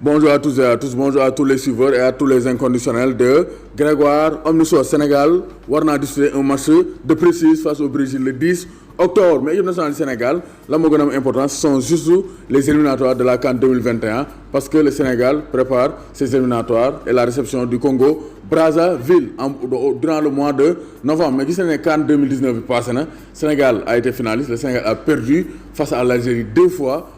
Bonjour à tous et à tous, bonjour à tous les suiveurs et à tous les inconditionnels de Grégoire Omnisport Sénégal. War naa disputer un match de précise face au Brésil le 10 octobre. Mais équipe nationale du Sénégal, la moo gën a am importance sont juste les éliminatoires de la CAN 2021 parce que le Sénégal prépare ses éliminatoires et la réception du Congo Brazzaville durant le mois de novembre. Mais gis nañ ne CAN 2019 bi passé na, Sénégal a été finaliste, le Sénégal a perdu face à l'Algérie 2 fois.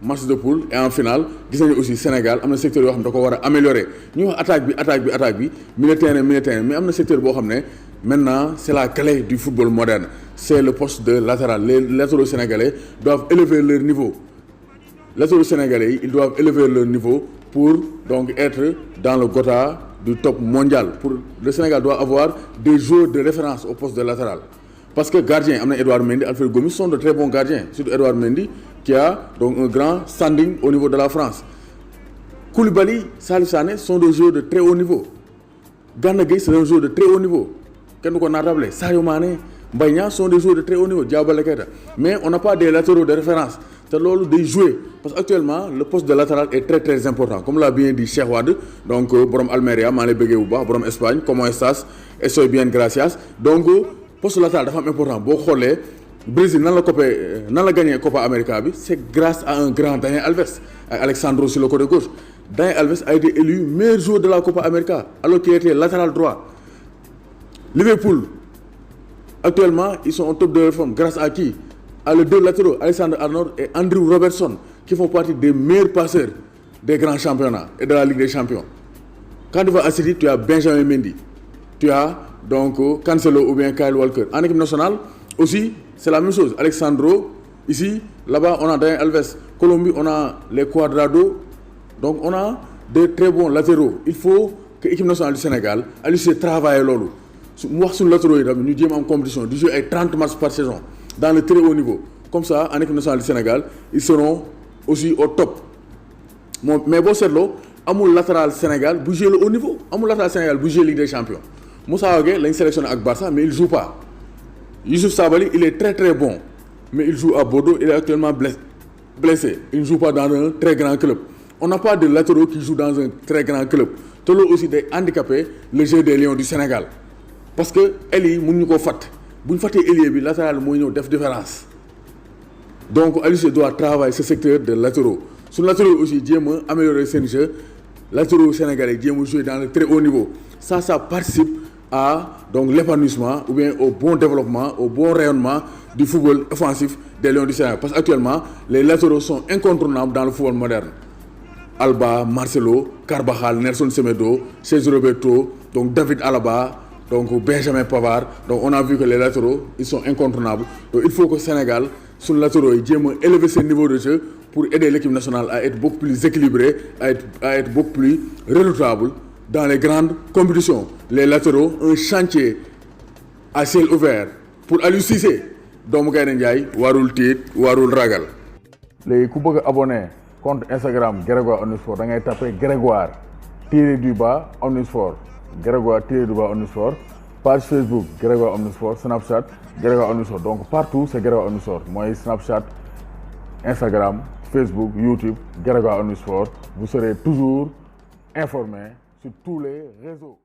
Match de poule et en finale gis nañu aussi Sénégal am na secteur yoo xam ne da ko war a améliorer ñu wax attaque bi milieu terrain mais am na secteur boo xam ne maintenant c'est la clé du football moderne c'est le poste de latéral. Les latéraux sénégalais doivent élever leur niveau. Latéraux sénégalais ils doivent élever leur niveau pour donc être dans le quota du top mondial. Pour le Sénégal doit avoir des joueurs de référence au poste de latéral. Parce que gardien am na Edouard Mendy, Alfred Gomis sont de très bons gardiens, surtout Edouard Mendy qui a donc un grand standing au niveau de la France. Koulibaly, Salif Sané sont des joueurs de très haut niveau. Gana Gueye c'est un joueur de très haut niveau. Kenn du ko naatable. Sadio Mané, Mbaye Niang sont des joueurs de très haut niveau. Diao Baldé Keita. Mais on n'a pas des latéraux de référence. te loolu day jouer parce que actuellement le poste de latéral est très très important comme l'a bien dit Cheikh Wade donc borom Almeria maa lay bëggee bu baax borom Espagne como estás estoy bien gracias donc poste latéral dafa am important boo xoolee Brésil nan la gagné Copa América bi c'est grâce à un grand Daniel Alves ak Alexandro sur le côté gauche. Daniel Alves a été élu meilleur joueur de la Copa América alors qu'il était latéral droit. Liverpool actuellement ils sont au top de leur forme grâce à qui? À les deux latéraux Alexander Arnold et Andrew Robertson qui font partie des meilleurs passeurs des grands championnats et de la Ligue des Champions. Quand tu vas à City, tu as Benjamin Mendy, tu as donc Cancelo ou bien Kyle Walker. En équipe nationale aussi c'est la même chose. Alexandro ici, là-bas on a Daniel Alves. Colombie on a les Cuadrado. Donc on a de très bons latéraux. Il faut que l'équipe nationale du Sénégal Aliou Cissé travaille loolu mu wax suñu latéraux yi tamit ñu jéem am compétition di jouer ay 30 matchs par saison dans le très haut niveau. Comme ça en équipe nationale du Sénégal ils seront aussi au top moom mais boo seetloo amul latéral Sénégal bu jouer le haut niveau amul latéral Sénégal bu jouer Ligue des Champions. Moussa Wagué lañ sélectionné ak Barça mais il joue pas. Youssouf Sabaly il est très très bon mais il joue à Bordeaux, il est actuellement blessé. Il ne joue pas dans un très grand club. On n'a pas de latéraux qui jouent dans un très grand club. te loolu aussi day handicaper le jeu des Lions du Sénégal parce que ailier yi mënuñu ko fàtt bu ñu fàttee ailier bi latéral mooy ñëw def différence donc Aliou Cissé doit travailler ce secteur de latéraux su latéraux aussi jéem a améliorer seen jeu latéraux sénégalais jéem a jouer dans le très haut niveau ça participe à donc l'épanouissement ou bien au bon développement au bon rayonnement du football offensif des Lions du Sénégal parce que actuellement les latéraux sont incontournables dans le football moderne. Alba, Marcelo, Carvajal, Nelson Semedo, Sergio Roberto, donc David Alaba, donc Benjamin Pavard. Donc on a vu que les latéraux, ils sont incontournables. Donc il faut que le Sénégal, sur les latéraux, il élever ses niveaux de jeu pour aider l'équipe nationale à être beaucoup plus équilibrée, à être beaucoup plus redoutable dans les grandes compétitions. Les latéraux, un chantier à ciel ouvert pour Aliou Cissé. Doomu Gaynde Njaay warul tiit warul ragal. Léegi ku bëgg abonné compte Instagram Grégoire Omnisport da ngay taper Grégoire _du-bas Omnisport Grégoire _du-bas Omnisport page Facebook Grégoire Omnisport Snapchat Grégoire Omnisport donc partout c'est Grégoire Omnisport mooy Snapchat Instagram Facebook YouTube Grégoire Omnisport vous serez toujours informé sur tous les réseaux.